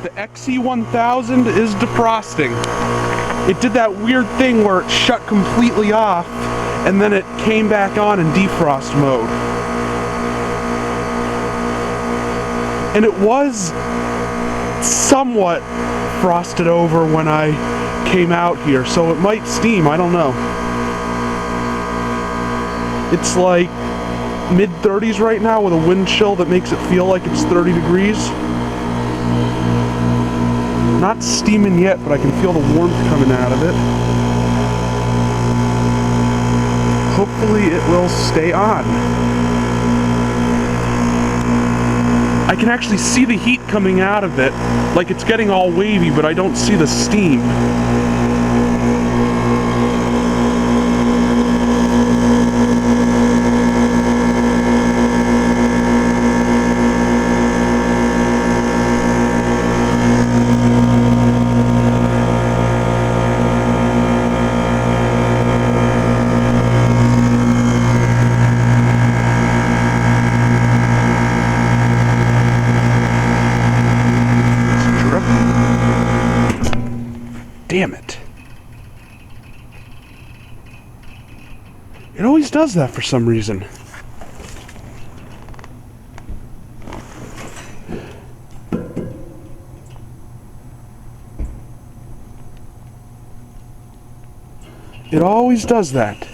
The XE1000 is defrosting. It did that weird thing where it shut completely off and then it came back on in defrost mode. And it was somewhat frosted over when I came out here, so it might steam, I don't know. It's like mid-30s right now with a wind chill that makes it feel like it's 30 degrees. Not steaming yet, but I can feel the warmth coming out of it. Hopefully it will stay on. I can actually see the heat coming out of it, like it's getting all wavy, but I don't see the steam. Damn it. It always does that for some reason. It always does that.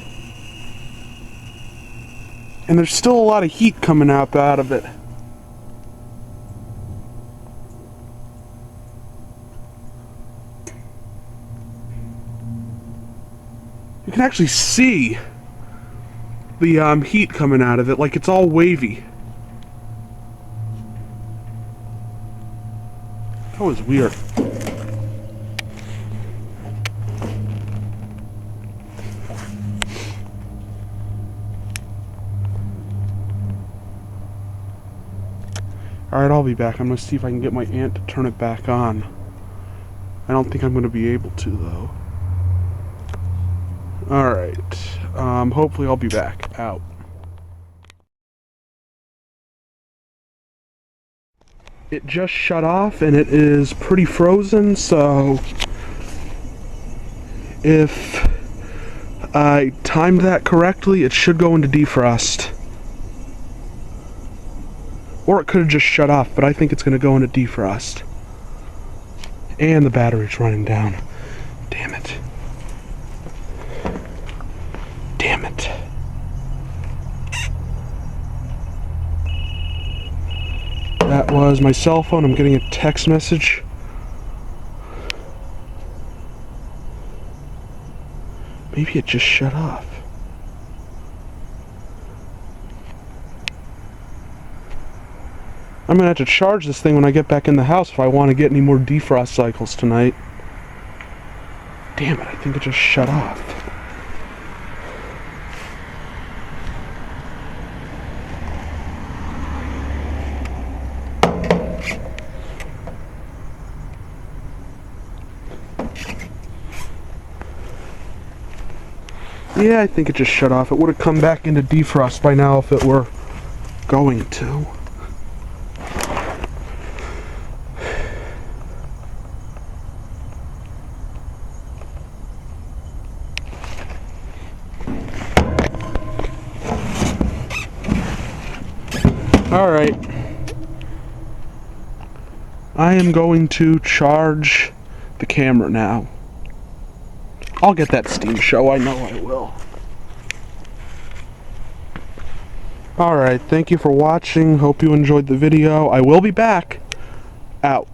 And there's still a lot of heat coming out of it. You can actually see the heat coming out of it, like it's all wavy. That was weird. Alright, I'll be back. I'm going to see if I can get my aunt to turn it back on. I don't think I'm going to be able to, though. Alright, hopefully I'll be back. Out. It just shut off and it is pretty frozen, so if I timed that correctly, it should go into defrost. Or it could have just shut off, but I think it's going to go into defrost. And the battery's running down. Damn it. Damn it. That was my cell phone. I'm getting a text message. Maybe it just shut off. I'm gonna have to charge this thing when I get back in the house if I want to get any more defrost cycles tonight. Damn it, I think it just shut off. Yeah, I think it just shut off. It would have come back into defrost by now if it were going to. Alright. I am going to charge the camera now. I'll get that Steam show, I know I will. Alright, thank you for watching. Hope you enjoyed the video. I will be back. Out.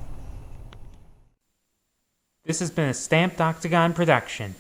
This has been a Stamped Octagon production.